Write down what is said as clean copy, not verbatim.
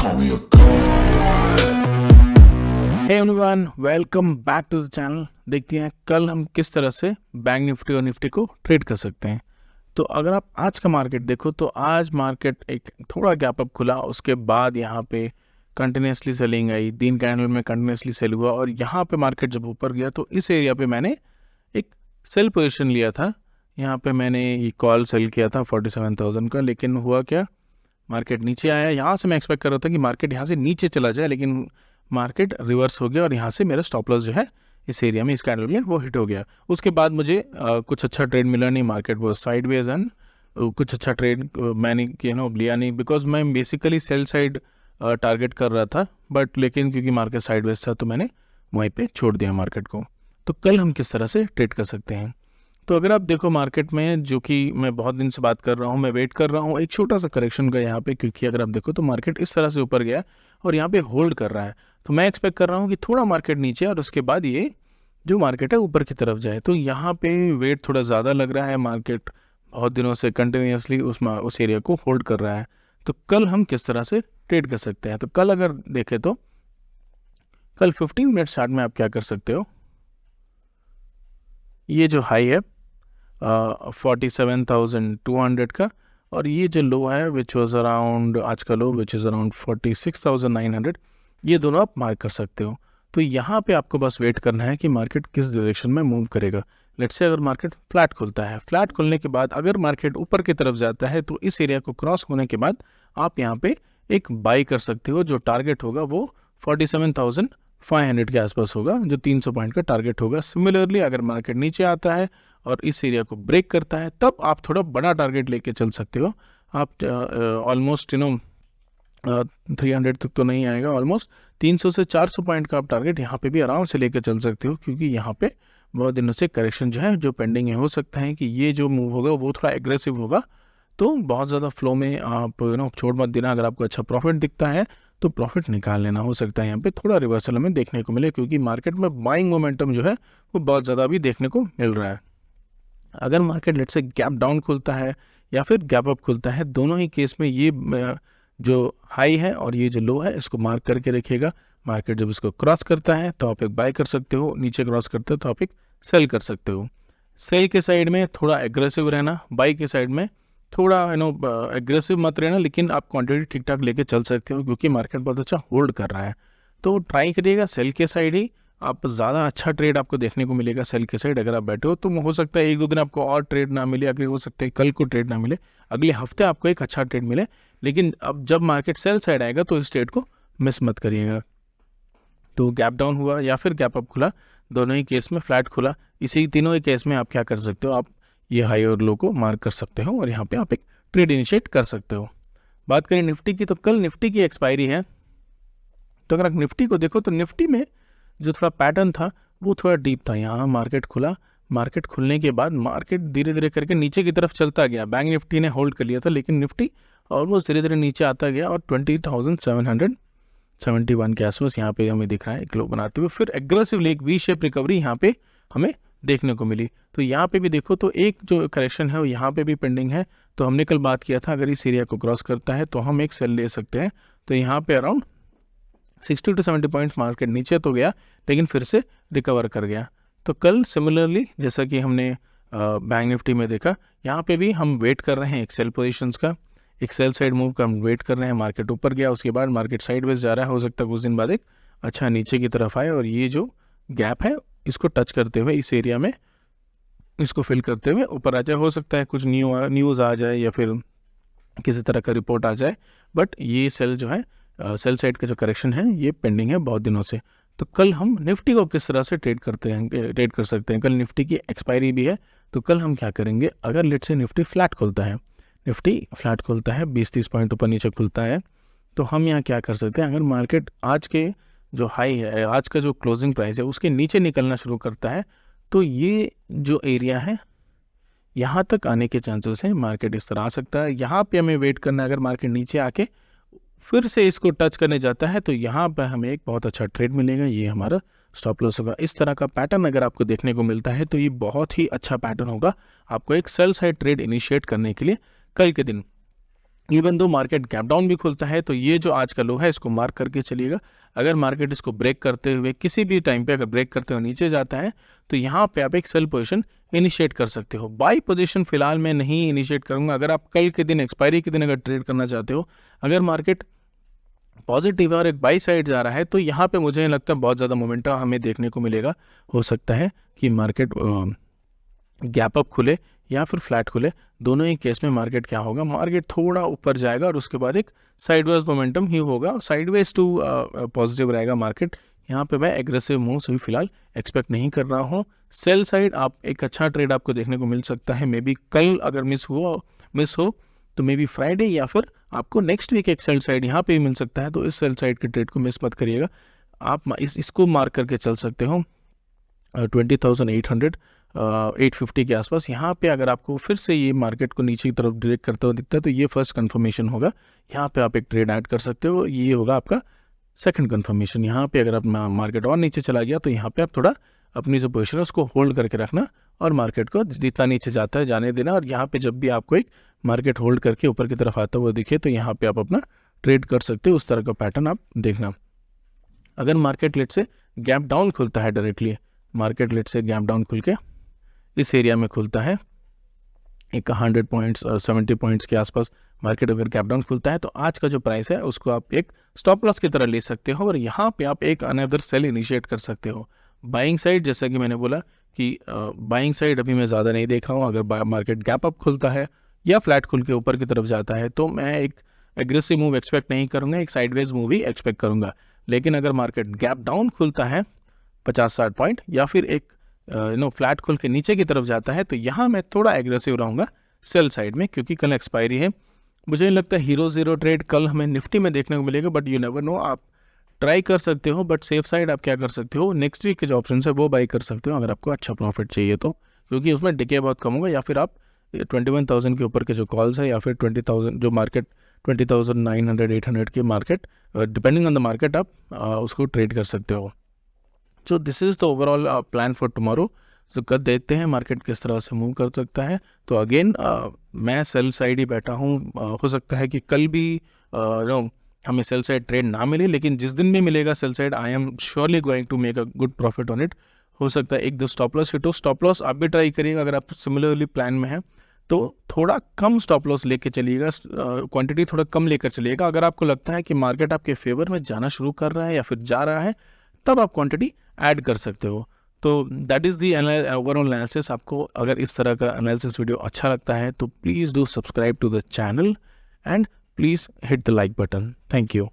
call me a god. Hey everyone, welcome back to the channel. देखते हैं कल हम किस तरह से बैंक निफ्टी और निफ्टी को ट्रेड कर सकते हैं। तो अगर आप आज का मार्केट देखो तो आज मार्केट एक थोड़ा गैप अप खुला, उसके बाद यहाँ पे कंटिन्यूसली सेलिंग आई, 3 कैंडल में कंटिन्यूसली सेल हुआ और यहाँ पे मार्केट जब ऊपर गया तो इस एरिया पे मैंने एक सेल पोजीशन लिया था। यहाँ पे मैंने ये कॉल सेल किया था 47,000 का, लेकिन हुआ क्या, मार्केट नीचे आया। यहाँ से मैं एक्सपेक्ट कर रहा था कि मार्केट यहाँ से नीचे चला जाए, लेकिन मार्केट रिवर्स हो गया और यहाँ से मेरा स्टॉप लॉस जो है इस एरिया में, इस कैंडल में वो हिट हो गया। उसके बाद मुझे कुछ अच्छा ट्रेड मिला नहीं, मार्केट वो साइडवेज एंड कुछ अच्छा ट्रेड मैंने लिया नहीं, बिकॉज मैं बेसिकली सेल साइड टारगेट कर रहा था, बट लेकिन क्योंकि मार्केट साइडवेज था तो मैंने वहीं पे छोड़ दिया मार्केट को। तो कल हम किस तरह से ट्रेड कर सकते हैं, तो अगर आप देखो मार्केट में, जो कि मैं बहुत दिन से बात कर रहा हूँ, मैं वेट कर रहा हूँ एक छोटा सा करेक्शन का यहाँ पे, क्योंकि अगर आप देखो तो मार्केट इस तरह से ऊपर गया और यहाँ पे होल्ड कर रहा है। तो मैं एक्सपेक्ट कर रहा हूँ कि थोड़ा मार्केट नीचे और उसके बाद ये जो मार्केट है ऊपर की तरफ जाए। तो यहाँ पे वेट थोड़ा ज़्यादा लग रहा है, मार्केट बहुत दिनों से कंटिन्यूसली उस एरिया को होल्ड कर रहा है। तो कल हम किस तरह से ट्रेड कर सकते हैं, तो कल अगर देखें तो कल 15 मिनट चार्ट में आप क्या कर सकते हो, ये जो हाई है 47,200 का, और ये जो लो है विच वॉज अराउंड, आज का लो विच इज़ अराउंड 46,900, ये दोनों आप मार्क कर सकते हो। तो यहाँ पे आपको बस वेट करना है कि मार्केट किस डायरेक्शन में मूव करेगा। लेट्स से अगर मार्केट फ्लैट खुलता है, फ्लैट खुलने के बाद अगर मार्केट ऊपर की तरफ जाता है तो इस एरिया को क्रॉस होने के बाद आप यहाँ पे एक बाई कर सकते हो। जो टारगेट होगा वो 47,500 के आसपास होगा, जो 300 पॉइंट का टारगेट होगा। सिमिलरली अगर मार्केट नीचे आता है और इस एरिया को ब्रेक करता है तब आप थोड़ा बड़ा टारगेट लेके चल सकते हो। आप ऑलमोस्ट 300 तक तो नहीं आएगा, ऑलमोस्ट 300 से 400 पॉइंट का आप टारगेट यहाँ पे भी आराम से लेके चल सकते हो, क्योंकि यहाँ पे बहुत दिनों से करेक्शन जो है जो पेंडिंग है। हो सकता है कि ये जो मूव होगा वो थोड़ा एग्रेसिव होगा, तो बहुत ज़्यादा फ्लो में आप छोड़ मत देना। अगर आपको अच्छा प्रॉफिट दिखता है तो प्रॉफिट निकाल लेना। हो सकता है यहाँ पे थोड़ा रिवर्सल हमें देखने को मिले, क्योंकि मार्केट में बाइंग मोमेंटम जो है वो बहुत ज़्यादा अभी देखने को मिल रहा है। अगर मार्केट लेट से गैप डाउन खुलता है या फिर गैप अप खुलता है, दोनों ही केस में ये जो हाई है और ये जो लो है इसको मार्क करके रखिएगा। मार्केट जब इसको क्रॉस करता है तो आप एक बाय कर सकते हो, नीचे क्रॉस करते हो तो आप एक सेल कर सकते हो। सेल के साइड में थोड़ा एग्रेसिव रहना, बाई के साइड में थोड़ा एग्रेसिव मत रहना, लेकिन आप क्वांटिटी ठीक ठाक लेके चल सकते हो, क्योंकि मार्केट बहुत अच्छा होल्ड कर रहा है। तो ट्राई करिएगा सेल के साइड ही, आप ज़्यादा अच्छा ट्रेड आपको देखने को मिलेगा सेल के साइड। अगर आप बैठे हो तो हो सकता है 1-2 दिन आपको और ट्रेड ना मिले, अगर हो सकता है कल को ट्रेड ना मिले, अगले हफ्ते आपको एक अच्छा ट्रेड मिले, लेकिन अब जब मार्केट सेल साइड आएगा तो इस ट्रेड को मिस मत करिएगा। तो गैप डाउन हुआ या फिर गैप अप खुला, दोनों ही केस में फ्लैट खुला, इसी तीनों ही केस में आप क्या कर सकते हो, आप ये हाई और लो को मार्क कर सकते हो और यहाँ पे आप एक ट्रेड इनिशिएट कर सकते हो। बात करें निफ्टी की, तो कल निफ्टी की एक्सपायरी है। तो अगर आप निफ्टी को देखो तो निफ्टी में जो थोड़ा पैटर्न था वो थोड़ा डीप था। यहाँ मार्केट खुला, मार्केट खुलने के बाद मार्केट धीरे धीरे करके नीचे की तरफ चलता गया। बैंक निफ्टी ने होल्ड कर लिया था, लेकिन निफ्टी ऑलमोस्ट धीरे धीरे नीचे आता गया और 20,771 के आसपास यहाँ पे हमें दिख रहा है एक लो बनाते हुए। फिर एग्रेसिवली एक वी शेप रिकवरी यहाँ पे हमें देखने को मिली। तो यहाँ पे भी देखो तो एक जो करेक्शन है वो यहाँ पे भी पेंडिंग है। तो हमने कल बात किया था, अगर इस एरिया को क्रॉस करता है तो हम एक सेल ले सकते हैं। तो यहाँ पे अराउंड 60 to 70 पॉइंट्स मार्केट नीचे तो गया, लेकिन फिर से रिकवर कर गया। तो कल सिमिलरली जैसा कि हमने बैंक निफ्टी में देखा, यहाँ पे भी हम वेट कर रहे हैं एक सेल पोजीशंस का, एक सेल साइड मूव का हम वेट कर रहे हैं। मार्केट ऊपर गया, उसके बाद मार्केट साइडवेज जा रहा है, हो सकता है कुछ दिन बाद एक अच्छा नीचे की तरफ आए और ये जो गैप है इसको टच करते हुए इस एरिया में इसको फिल करते हुए ऊपर आ जाए। हो सकता है कुछ न्यूज़ आ जाए या फिर किसी तरह का रिपोर्ट आ जाए, बट ये सेल जो है सेल साइड का जो करेक्शन है ये पेंडिंग है बहुत दिनों से। तो कल हम निफ्टी को किस तरह से ट्रेड कर सकते हैं, कल निफ्टी की एक्सपायरी भी है। तो कल हम क्या करेंगे, अगर लेट से निफ्टी फ्लैट खुलता है, निफ्टी फ्लैट खुलता है 20-30 पॉइंट ऊपर नीचे खुलता है, तो हम यहाँ क्या कर सकते हैं, अगर मार्केट आज के जो हाई है, आज का जो क्लोजिंग प्राइस है उसके नीचे निकलना शुरू करता है, तो ये जो एरिया है यहाँ तक आने के चांसेस हैं। मार्केट इस तरह आ सकता है, यहाँ पे हमें वेट करना है। अगर मार्केट नीचे आके फिर से इसको टच करने जाता है तो यहाँ पर हमें एक बहुत अच्छा ट्रेड मिलेगा, ये हमारा स्टॉप लॉस होगा। इस तरह का पैटर्न अगर आपको देखने को मिलता है तो ये बहुत ही अच्छा पैटर्न होगा आपको एक सेल साइड ट्रेड इनिशिएट करने के लिए कल के दिन। Even though market gap down भी खुलता है तो ये जो आज का लो है इसको मार्क करके चलिएगा। अगर मार्केट इसको ब्रेक करते हुए किसी भी टाइम पे अगर ब्रेक करते हुए नीचे जाता है तो यहाँ पे आप एक सेल पोजीशन इनिशिएट कर सकते हो। बाई पोजीशन फिलहाल मैं नहीं इनिशिएट करूंगा। अगर आप कल के दिन एक्सपायरी के दिन अगर ट्रेड करना चाहते हो, अगर मार्केट पॉजिटिव है और एक बाई साइड जा रहा है तो यहाँ पे मुझे लगता है बहुत ज़्यादा मोमेंटम हमें देखने को मिलेगा। हो सकता है कि मार्केट गैप अप खुले या फिर फ्लैट खुले, दोनों ही केस में मार्केट क्या होगा, मार्केट थोड़ा ऊपर जाएगा और उसके बाद एक साइडवेज मोमेंटम ही होगा, साइडवेज टू पॉजिटिव रहेगा मार्केट। यहाँ पे मैं एग्रेसिव मूव अभी फिलहाल एक्सपेक्ट नहीं कर रहा हूँ। सेल साइड आप एक अच्छा ट्रेड आपको देखने को मिल सकता है, मे बी कल अगर मिस हो तो मे बी फ्राइडे या फिर आपको नेक्स्ट वीक एक सेल साइड यहाँ पे भी मिल सकता है। तो इस सेल साइड के ट्रेड को मिस मत करिएगा। आप इसको मार्क करके चल सकते हो 20,800 850 के आसपास। यहाँ पे अगर आपको फिर से ये मार्केट को नीचे की तरफ डायरेक्ट करता हुआ दिखता है तो ये फर्स्ट कंफर्मेशन होगा, यहाँ पे आप एक ट्रेड ऐड कर सकते हो। ये होगा आपका सेकंड कंफर्मेशन। यहाँ पे अगर आप मार्केट और नीचे चला गया तो यहाँ पे आप थोड़ा अपनी जो पोजीशन है उसको होल्ड करके रखना और मार्केट को जितना नीचे जाता है जाने देना। और यहाँ पे जब भी आपको एक मार्केट होल्ड करके ऊपर की तरफ आता हुआ दिखे तो यहाँ पे आप अपना ट्रेड कर सकते हो। उस तरह का पैटर्न आप देखना। अगर मार्केट लेट से गैप डाउन खुलता है, डायरेक्टली मार्केट लेट से गैप डाउन खुल के इस एरिया में खुलता है, एक 100 पॉइंट्स 70 पॉइंट्स के आसपास मार्केट अगर गैप डाउन खुलता है तो आज का जो प्राइस है उसको आप एक स्टॉप लॉस की तरह ले सकते हो और यहाँ पे आप एक अनदर सेल इनिशिएट कर सकते हो। बाइंग साइड, जैसा कि मैंने बोला कि बाइंग साइड अभी मैं ज़्यादा नहीं देख रहा हूँ। अगर मार्केट गैप अप खुलता है या फ्लैट खुल के ऊपर की तरफ जाता है तो मैं एक एग्रेसिव मूव एक्सपेक्ट नहीं करूँगा, एक साइडवेज मूव ही एक्सपेक्ट करूँगा। लेकिन अगर मार्केट गैप डाउन खुलता है 50-60 पॉइंट या फिर एक फ्लैट खुल के नीचे की तरफ जाता है तो यहाँ मैं थोड़ा एग्रेसिव रहूँगा सेल साइड में, क्योंकि कल एक्सपायरी है। मुझे नहीं लगता हीरो ज़ीरो ट्रेड कल हमें निफ्टी में देखने को मिलेगा, बट यू नेवर नो, आप ट्राई कर सकते हो। बट सेफ साइड आप क्या कर सकते हो, नेक्स्ट वीक के जो ऑप्शन है वो बाई कर सकते हो अगर आपको अच्छा प्रॉफिट चाहिए तो, क्योंकि उसमें डिके बहुत कम होगा। या फिर आप 21,000 के ऊपर के जो कॉल्स है या फिर 20,000 जो मार्केट 20,900 800 के market, depending on the market आप उसको ट्रेड कर सकते हो। So this is the overall plan for tomorrow. तो कल देखते हैं मार्केट किस तरह से मूव कर सकता है। तो अगेन मैं सेल साइड ही बैठा हूँ। हो सकता है कि कल भी हमें सेल साइड ट्रेड ना मिले, लेकिन जिस दिन भी मिलेगा sell side I am surely going to make a good profit on it. हो सकता है एक दो स्टॉप लॉस हिट हो। स्टॉप लॉस आप भी ट्राई करिएगा अगर आप सिमिलरली प्लान में हैं तो थोड़ा कम स्टॉप लॉस लेके चलिएगा, क्वांटिटी थोड़ा कम लेकर चलिएगा। अगर आपको लगता है कि मार्केट आपके फेवर में जाना शुरू कर रहा है या फिर जा रहा है तब आप क्वांटिटी ऐड कर सकते हो। तो that is the overall analysis. आपको अगर इस तरह का एनालिसिस वीडियो अच्छा लगता है तो please do subscribe to the channel and please hit the like button. Thank you.